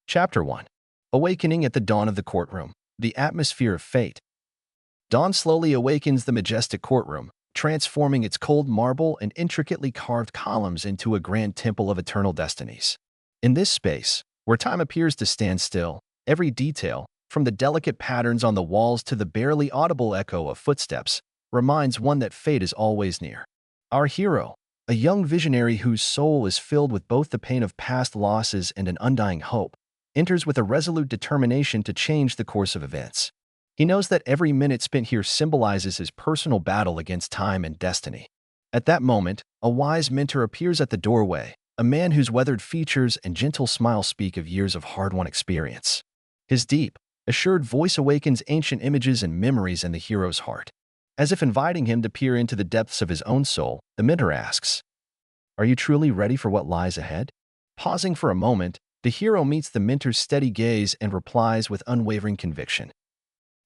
Chapter 1. Awakening at the Dawn of the Courtroom. The Atmosphere of Fate. Dawn slowly awakens the majestic courtroom, transforming its cold marble and intricately carved columns into a grand temple of eternal destinies. In this space, where time appears to stand still, every detail, from the delicate patterns on the walls to the barely audible echo of footsteps, reminds one that fate is always near. Our hero, a young visionary whose soul is filled with both the pain of past losses and an undying hope, enters with a resolute determination to change the course of events. He knows that every minute spent here symbolizes his personal battle against time and destiny. At that moment, a wise mentor appears at the doorway, a man whose weathered features and gentle smile speak of years of hard-won experience. His deep, assured voice awakens ancient images and memories in the hero's heart. As if inviting him to peer into the depths of his own soul, the mentor asks, "Are you truly ready for what lies ahead?" Pausing for a moment, the hero meets the mentor's steady gaze and replies with unwavering conviction,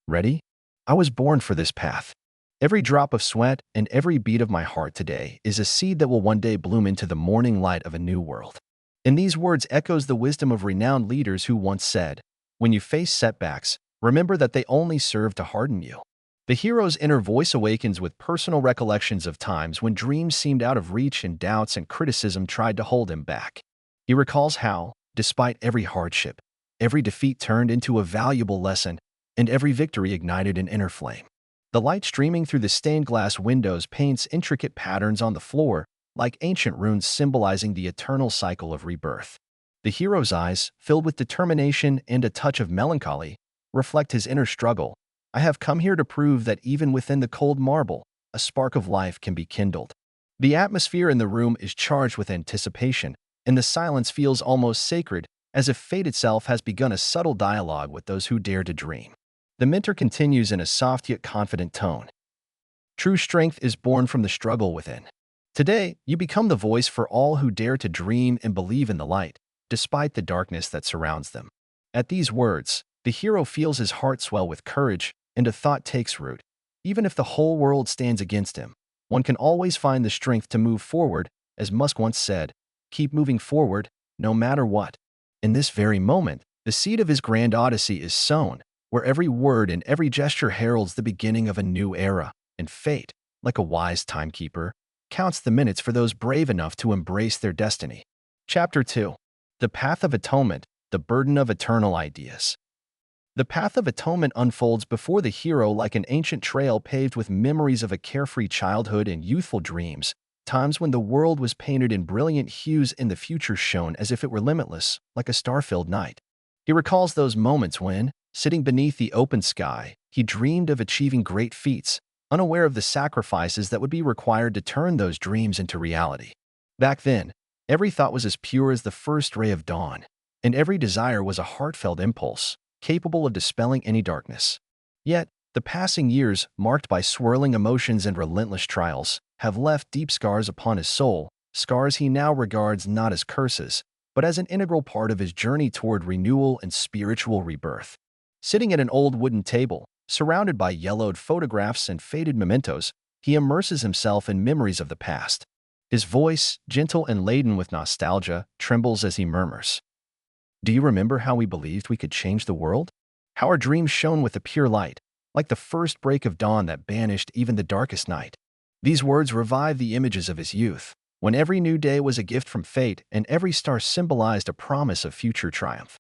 "Ready? I was born for this path. Every drop of sweat and every beat of my heart today is a seed that will one day bloom into the morning light of a new world." In these words echoes the wisdom of renowned leaders who once said, "When you face setbacks, remember that they only serve to harden you." The hero's inner voice awakens with personal recollections of times when dreams seemed out of reach and doubts and criticism tried to hold him back. He recalls how, despite every hardship, every defeat turned into a valuable lesson, and every victory ignited an inner flame. The light streaming through the stained glass windows paints intricate patterns on the floor, like ancient runes symbolizing the eternal cycle of rebirth. The hero's eyes, filled with determination and a touch of melancholy, reflect his inner struggle. "I have come here to prove that even within the cold marble, a spark of life can be kindled." The atmosphere in the room is charged with anticipation, and the silence feels almost sacred, as if fate itself has begun a subtle dialogue with those who dare to dream. The mentor continues in a soft yet confident tone. "True strength is born from the struggle within. Today, you become the voice for all who dare to dream and believe in the light, despite the darkness that surrounds them." At these words, the hero feels his heart swell with courage, and a thought takes root. Even if the whole world stands against him, one can always find the strength to move forward, as Musk once said, "Keep moving forward, no matter what." In this very moment, the seed of his grand odyssey is sown, where every word and every gesture heralds the beginning of a new era, and fate, like a wise timekeeper, counts the minutes for those brave enough to embrace their destiny. Chapter 2. The Path of Atonement, the Burden of Eternal Ideas. The path of atonement unfolds before the hero like an ancient trail paved with memories of a carefree childhood and youthful dreams, times when the world was painted in brilliant hues and the future shone as if it were limitless, like a star-filled night. He recalls those moments when, sitting beneath the open sky, he dreamed of achieving great feats, unaware of the sacrifices that would be required to turn those dreams into reality. Back then, every thought was as pure as the first ray of dawn, and every desire was a heartfelt impulse, capable of dispelling any darkness. Yet, the passing years, marked by swirling emotions and relentless trials, have left deep scars upon his soul, scars he now regards not as curses, but as an integral part of his journey toward renewal and spiritual rebirth. Sitting at an old wooden table, surrounded by yellowed photographs and faded mementos, he immerses himself in memories of the past. His voice, gentle and laden with nostalgia, trembles as he murmurs, "Do you remember how we believed we could change the world? How our dreams shone with a pure light, like the first break of dawn that banished even the darkest night." These words revive the images of his youth, when every new day was a gift from fate and every star symbolized a promise of future triumph.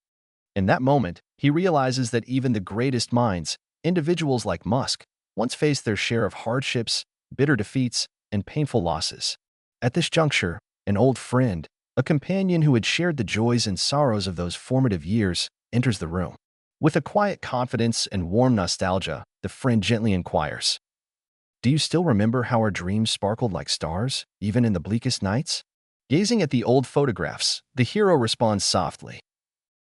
In that moment, he realizes that even the greatest minds, individuals like Musk, once faced their share of hardships, bitter defeats, and painful losses. At this juncture, an old friend, a companion who had shared the joys and sorrows of those formative years, enters the room. With a quiet confidence and warm nostalgia, the friend gently inquires, "Do you still remember how our dreams sparkled like stars, even in the bleakest nights?" Gazing at the old photographs, the hero responds softly,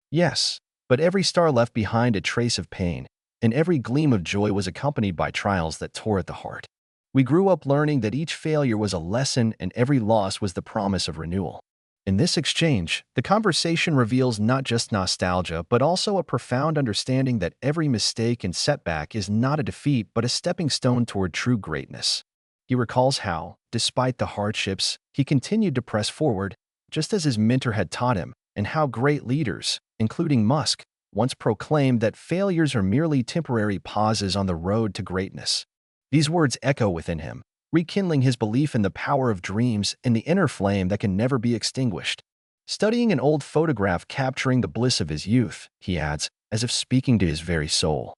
"Yes, but every star left behind a trace of pain, and every gleam of joy was accompanied by trials that tore at the heart. We grew up learning that each failure was a lesson and every loss was the promise of renewal." In this exchange, the conversation reveals not just nostalgia, but also a profound understanding that every mistake and setback is not a defeat but a stepping stone toward true greatness. He recalls how, despite the hardships, he continued to press forward, just as his mentor had taught him, and how great leaders, including Musk, once proclaimed that failures are merely temporary pauses on the road to greatness. These words echo within him, rekindling his belief in the power of dreams and the inner flame that can never be extinguished. Studying an old photograph capturing the bliss of his youth, he adds, as if speaking to his very soul,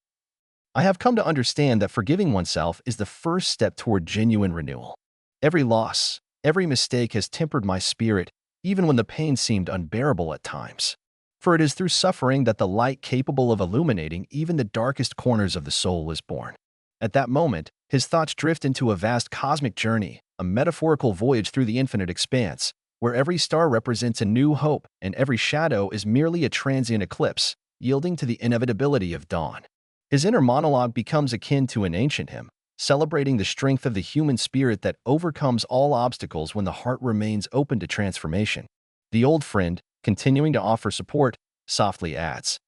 "I have come to understand that forgiving oneself is the first step toward genuine renewal. Every loss, every mistake has tempered my spirit, even when the pain seemed unbearable at times. For it is through suffering that the light capable of illuminating even the darkest corners of the soul is born." At that moment, his thoughts drift into a vast cosmic journey, a metaphorical voyage through the infinite expanse, where every star represents a new hope and every shadow is merely a transient eclipse, yielding to the inevitability of dawn. His inner monologue becomes akin to an ancient hymn, celebrating the strength of the human spirit that overcomes all obstacles when the heart remains open to transformation. The old friend, continuing to offer support, softly adds,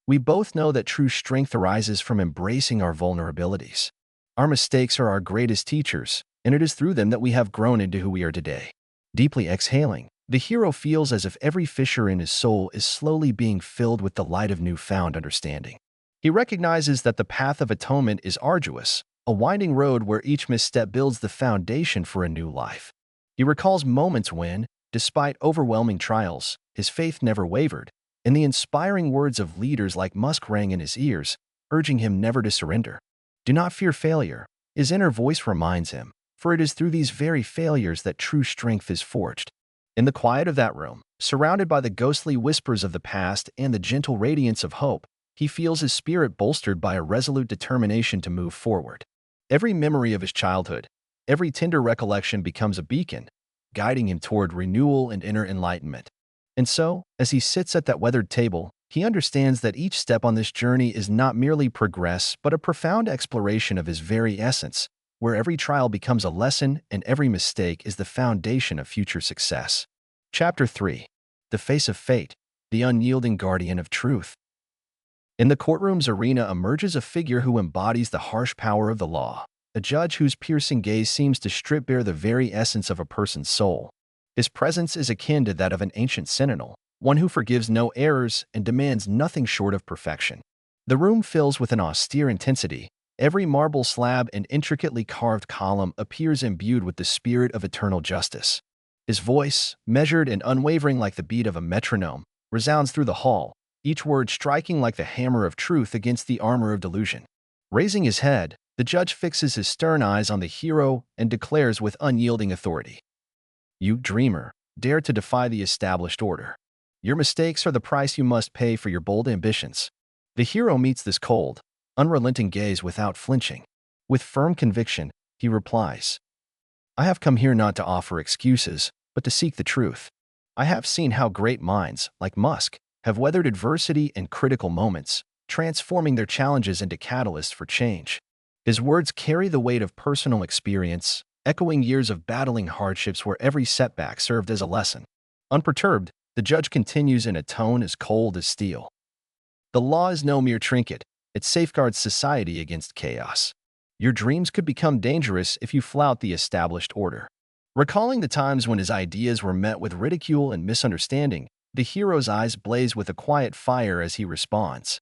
"We both know that true strength arises from embracing our vulnerabilities. Our mistakes are our greatest teachers, and it is through them that we have grown into who we are today." Deeply exhaling, the hero feels as if every fissure in his soul is slowly being filled with the light of newfound understanding. He recognizes that the path of atonement is arduous, a winding road where each misstep builds the foundation for a new life. He recalls moments when, despite overwhelming trials, his faith never wavered, and the inspiring words of leaders like Musk rang in his ears, urging him never to surrender. "Do not fear failure," his inner voice reminds him, for it is through these very failures that true strength is forged. In the quiet of that room, surrounded by the ghostly whispers of the past and the gentle radiance of hope, he feels his spirit bolstered by a resolute determination to move forward. Every memory of his childhood, every tender recollection becomes a beacon, guiding him toward renewal and inner enlightenment. And so, as he sits at that weathered table, he understands that each step on this journey is not merely progress, but a profound exploration of his very essence, where every trial becomes a lesson and every mistake is the foundation of future success. Chapter 3. The Face of Fate, the Unyielding Guardian of Truth. In the courtroom's arena emerges a figure who embodies the harsh power of the law, a judge whose piercing gaze seems to strip bare the very essence of a person's soul. His presence is akin to that of an ancient sentinel, one who forgives no errors and demands nothing short of perfection. The room fills with an austere intensity. Every marble slab and intricately carved column appears imbued with the spirit of eternal justice. His voice, measured and unwavering like the beat of a metronome, resounds through the hall, each word striking like the hammer of truth against the armor of delusion. Raising his head, the judge fixes his stern eyes on the hero and declares with unyielding authority, "You, dreamer, dare to defy the established order. Your mistakes are the price you must pay for your bold ambitions." The hero meets this cold, unrelenting gaze without flinching. With firm conviction, he replies, "I have come here not to offer excuses, but to seek the truth. I have seen how great minds, like Musk, have weathered adversity and critical moments, transforming their challenges into catalysts for change." His words carry the weight of personal experience, echoing years of battling hardships where every setback served as a lesson. Unperturbed, the judge continues in a tone as cold as steel. "The law is no mere trinket. It safeguards society against chaos. Your dreams could become dangerous if you flout the established order." Recalling the times when his ideas were met with ridicule and misunderstanding, the hero's eyes blaze with a quiet fire as he responds,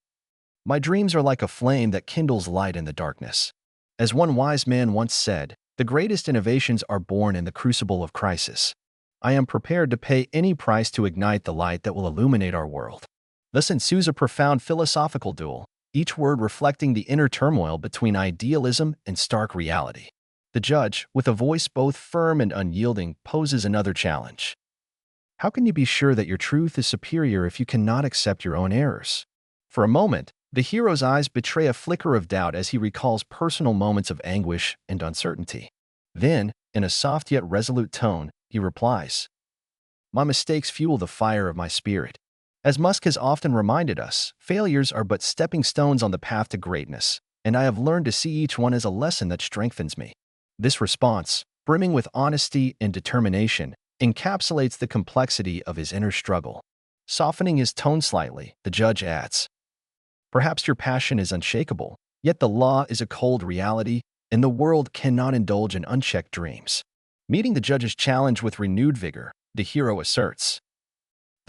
"My dreams are like a flame that kindles light in the darkness. As one wise man once said, the greatest innovations are born in the crucible of crisis. I am prepared to pay any price to ignite the light that will illuminate our world." Thus ensues a profound philosophical duel, each word reflecting the inner turmoil between idealism and stark reality. The judge, with a voice both firm and unyielding, poses another challenge. "How can you be sure that your truth is superior if you cannot accept your own errors?" For a moment, the hero's eyes betray a flicker of doubt as he recalls personal moments of anguish and uncertainty. Then, in a soft yet resolute tone, he replies, "My mistakes fuel the fire of my spirit. As Musk has often reminded us, failures are but stepping stones on the path to greatness, and I have learned to see each one as a lesson that strengthens me." This response, brimming with honesty and determination, encapsulates the complexity of his inner struggle. Softening his tone slightly, the judge adds, "Perhaps your passion is unshakable, yet the law is a cold reality, and the world cannot indulge in unchecked dreams." Meeting the judge's challenge with renewed vigor, the hero asserts,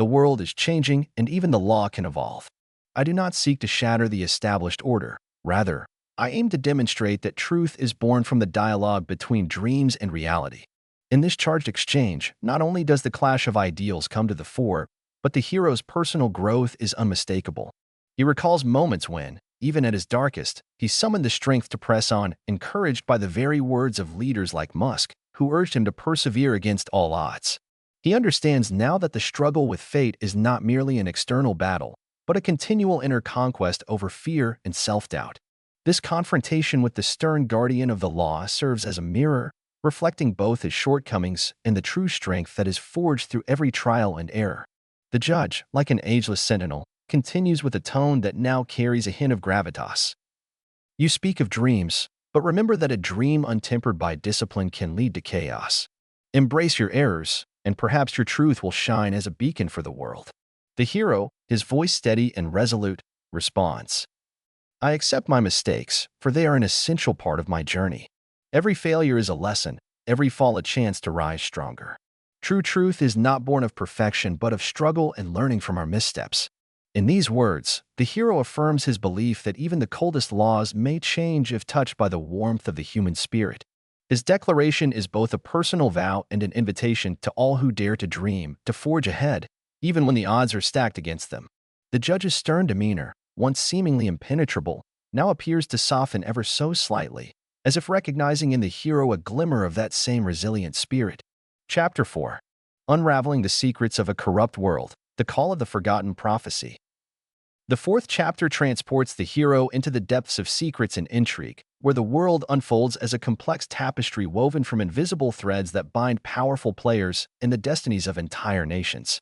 The world is changing, and even the law can evolve. I do not seek to shatter the established order. Rather, I aim to demonstrate that truth is born from the dialogue between dreams and reality. In this charged exchange, not only does the clash of ideals come to the fore, but the hero's personal growth is unmistakable. He recalls moments when, even at his darkest, he summoned the strength to press on, encouraged by the very words of leaders like Musk, who urged him to persevere against all odds. He understands now that the struggle with fate is not merely an external battle, but a continual inner conquest over fear and self-doubt. This confrontation with the stern guardian of the law serves as a mirror, reflecting both his shortcomings and the true strength that is forged through every trial and error. The judge, like an ageless sentinel, continues with a tone that now carries a hint of gravitas. You speak of dreams, but remember that a dream untempered by discipline can lead to chaos. Embrace your errors, and perhaps your truth will shine as a beacon for the world. The hero, his voice steady and resolute, responds, I accept my mistakes, for they are an essential part of my journey. Every failure is a lesson, every fall a chance to rise stronger. True truth is not born of perfection but of struggle and learning from our missteps. In these words, the hero affirms his belief that even the coldest laws may change if touched by the warmth of the human spirit. His declaration is both a personal vow and an invitation to all who dare to dream, to forge ahead, even when the odds are stacked against them. The judge's stern demeanor, once seemingly impenetrable, now appears to soften ever so slightly, as if recognizing in the hero a glimmer of that same resilient spirit. Chapter 4. Unraveling the Secrets of a Corrupt World, the Call of the Forgotten Prophecy. The fourth chapter transports the hero into the depths of secrets and intrigue, where the world unfolds as a complex tapestry woven from invisible threads that bind powerful players and the destinies of entire nations.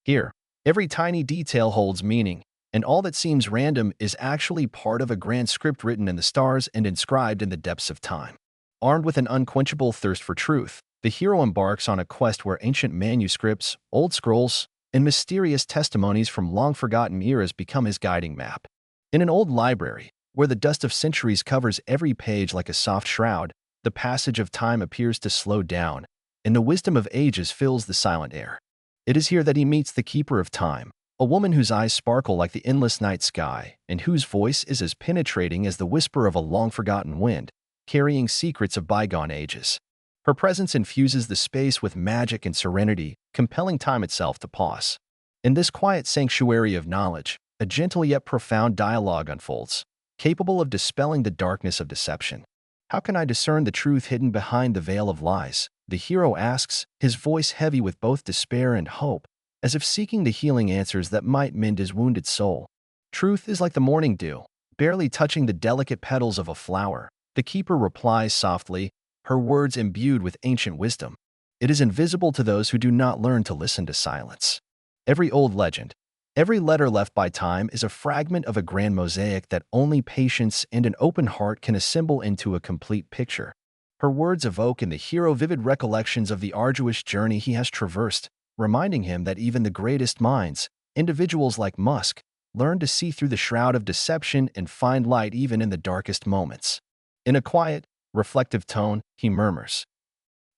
Here, every tiny detail holds meaning, and all that seems random is actually part of a grand script written in the stars and inscribed in the depths of time. Armed with an unquenchable thirst for truth, the hero embarks on a quest where ancient manuscripts, old scrolls, and mysterious testimonies from long-forgotten eras become his guiding map. In an old library, where the dust of centuries covers every page like a soft shroud, the passage of time appears to slow down, and the wisdom of ages fills the silent air. It is here that he meets the Keeper of Time, a woman whose eyes sparkle like the endless night sky, and whose voice is as penetrating as the whisper of a long-forgotten wind, carrying secrets of bygone ages. Her presence infuses the space with magic and serenity, compelling time itself to pause. In this quiet sanctuary of knowledge, a gentle yet profound dialogue unfolds, capable of dispelling the darkness of deception. How can I discern the truth hidden behind the veil of lies? The hero asks, his voice heavy with both despair and hope, as if seeking the healing answers that might mend his wounded soul. Truth is like the morning dew, barely touching the delicate petals of a flower. The keeper replies softly, her words imbued with ancient wisdom. It is invisible to those who do not learn to listen to silence. Every old legend, every letter left by time is a fragment of a grand mosaic that only patience and an open heart can assemble into a complete picture. Her words evoke in the hero vivid recollections of the arduous journey he has traversed, reminding him that even the greatest minds, individuals like Musk, learn to see through the shroud of deception and find light even in the darkest moments. In a quiet, reflective tone, he murmurs,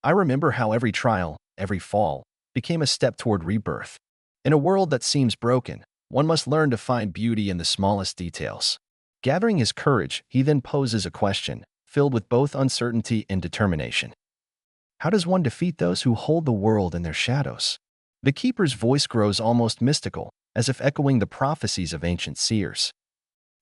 I remember how every trial, every fall, became a step toward rebirth. In a world that seems broken, one must learn to find beauty in the smallest details. Gathering his courage, he then poses a question, filled with both uncertainty and determination. How does one defeat those who hold the world in their shadows? The keeper's voice grows almost mystical, as if echoing the prophecies of ancient seers.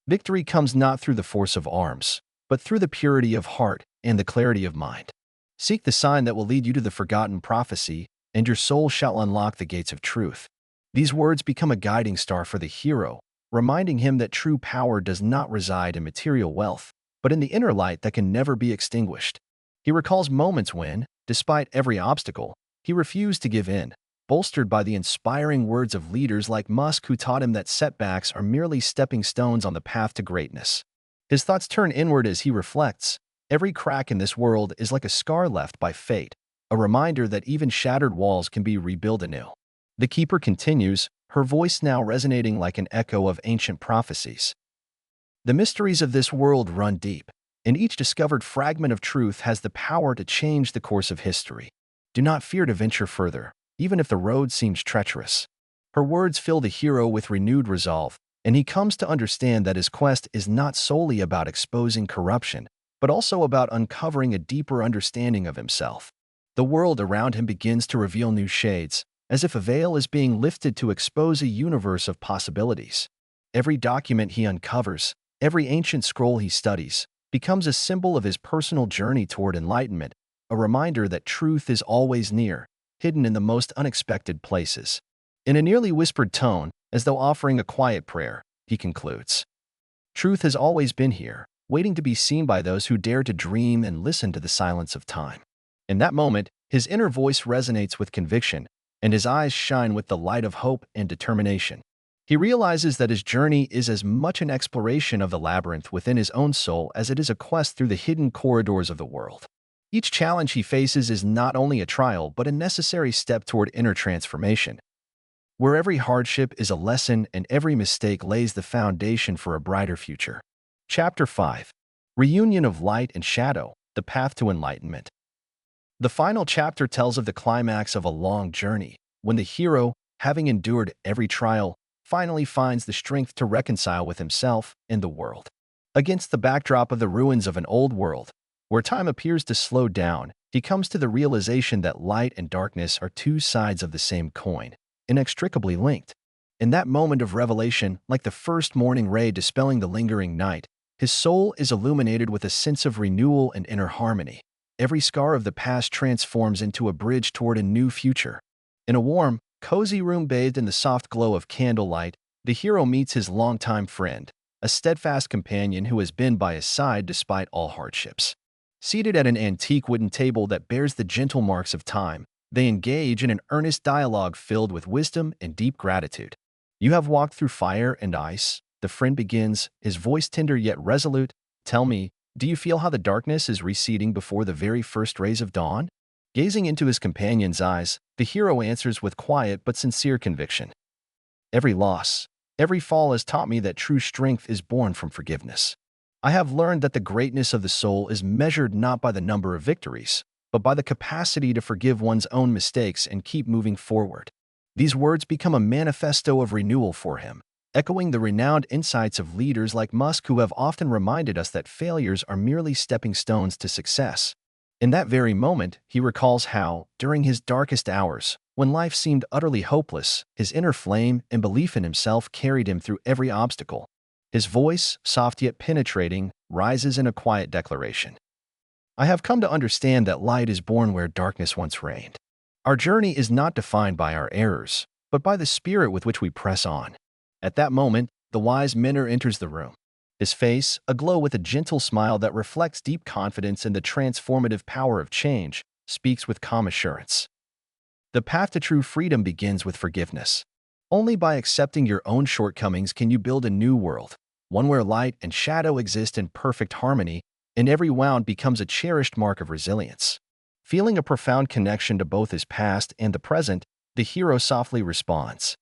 Victory comes not through the force of arms, but through the purity of heart and the clarity of mind. Seek the sign that will lead you to the forgotten prophecy, and your soul shall unlock the gates of truth. These words become a guiding star for the hero, reminding him that true power does not reside in material wealth, but in the inner light that can never be extinguished. He recalls moments when, despite every obstacle, he refused to give in, bolstered by the inspiring words of leaders like Musk who taught him that setbacks are merely stepping stones on the path to greatness. His thoughts turn inward as he reflects. Every crack in this world is like a scar left by fate, a reminder that even shattered walls can be rebuilt anew. The keeper continues, her voice now resonating like an echo of ancient prophecies. The mysteries of this world run deep, and each discovered fragment of truth has the power to change the course of history. Do not fear to venture further, even if the road seems treacherous. Her words fill the hero with renewed resolve, and he comes to understand that his quest is not solely about exposing corruption, but also about uncovering a deeper understanding of himself. The world around him begins to reveal new shades, as if a veil is being lifted to expose a universe of possibilities. Every document he uncovers, every ancient scroll he studies, becomes a symbol of his personal journey toward enlightenment, a reminder that truth is always near, hidden in the most unexpected places. In a nearly whispered tone, as though offering a quiet prayer, he concludes, "Truth has always been here, waiting to be seen by those who dare to dream and listen to the silence of time." In that moment, his inner voice resonates with conviction, and his eyes shine with the light of hope and determination. He realizes that his journey is as much an exploration of the labyrinth within his own soul as it is a quest through the hidden corridors of the world. Each challenge he faces is not only a trial but a necessary step toward inner transformation, where every hardship is a lesson and every mistake lays the foundation for a brighter future. Chapter 5. Reunion of Light and Shadow, the Path to Enlightenment. The final chapter tells of the climax of a long journey, when the hero, having endured every trial, finally finds the strength to reconcile with himself and the world. Against the backdrop of the ruins of an old world, where time appears to slow down, he comes to the realization that light and darkness are two sides of the same coin, inextricably linked. In that moment of revelation, like the first morning ray dispelling the lingering night, his soul is illuminated with a sense of renewal and inner harmony. Every scar of the past transforms into a bridge toward a new future. In a warm, cozy room bathed in the soft glow of candlelight, the hero meets his longtime friend, a steadfast companion who has been by his side despite all hardships. Seated at an antique wooden table that bears the gentle marks of time, they engage in an earnest dialogue filled with wisdom and deep gratitude. "You have walked through fire and ice," the friend begins, his voice tender yet resolute. "Tell me, do you feel how the darkness is receding before the very first rays of dawn?" Gazing into his companion's eyes, the hero answers with quiet but sincere conviction, "Every loss, every fall has taught me that true strength is born from forgiveness. I have learned that the greatness of the soul is measured not by the number of victories, but by the capacity to forgive one's own mistakes and keep moving forward." These words become a manifesto of renewal for him, echoing the renowned insights of leaders like Musk who have often reminded us that failures are merely stepping stones to success. In that very moment, he recalls how, during his darkest hours, when life seemed utterly hopeless, his inner flame and belief in himself carried him through every obstacle. His voice, soft yet penetrating, rises in a quiet declaration, "I have come to understand that light is born where darkness once reigned. Our journey is not defined by our errors, but by the spirit with which we press on." At that moment, the wise mentor enters the room. His face, aglow with a gentle smile that reflects deep confidence in the transformative power of change, speaks with calm assurance. "The path to true freedom begins with forgiveness. Only by accepting your own shortcomings can you build a new world, one where light and shadow exist in perfect harmony, and every wound becomes a cherished mark of resilience." Feeling a profound connection to both his past and the present, the hero softly responds,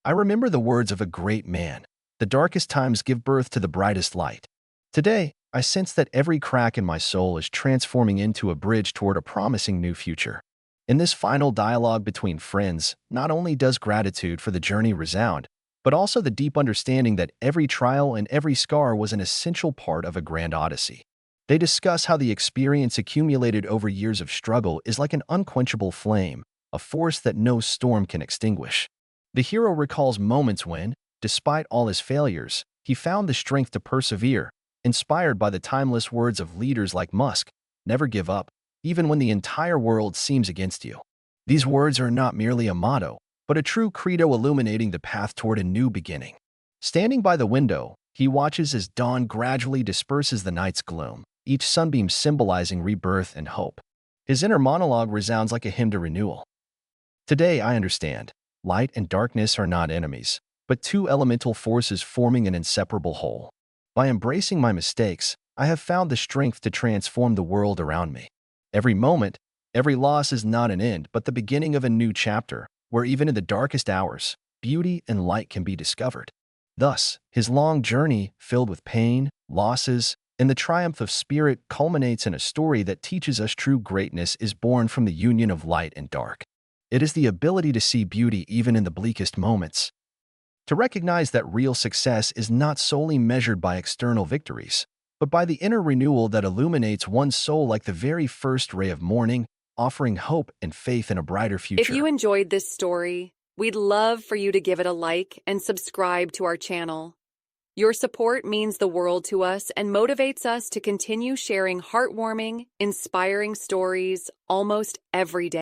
"I remember the words of a great man. The darkest times give birth to the brightest light. Today, I sense that every crack in my soul is transforming into a bridge toward a promising new future." In this final dialogue between friends, not only does gratitude for the journey resound, but also the deep understanding that every trial and every scar was an essential part of a grand odyssey. They discuss how the experience accumulated over years of struggle is like an unquenchable flame, a force that no storm can extinguish. The hero recalls moments when, despite all his failures, he found the strength to persevere, inspired by the timeless words of leaders like Musk, "Never give up, even when the entire world seems against you." These words are not merely a motto, but a true credo illuminating the path toward a new beginning. Standing by the window, he watches as dawn gradually disperses the night's gloom, each sunbeam symbolizing rebirth and hope. His inner monologue resounds like a hymn to renewal. "Today I understand, light and darkness are not enemies, but two elemental forces forming an inseparable whole. By embracing my mistakes, I have found the strength to transform the world around me. Every moment, every loss is not an end, but the beginning of a new chapter, where even in the darkest hours, beauty and light can be discovered." Thus, his long journey, filled with pain, losses, and the triumph of spirit, culminates in a story that teaches us true greatness is born from the union of light and dark. It is the ability to see beauty even in the bleakest moments. To recognize that real success is not solely measured by external victories, but by the inner renewal that illuminates one's soul like the very first ray of morning, offering hope and faith in a brighter If future. you enjoyed this story, we'd love for you to give it a like and subscribe to our channel. Your support means the world to us and motivates us to continue sharing heartwarming, inspiring stories almost every day.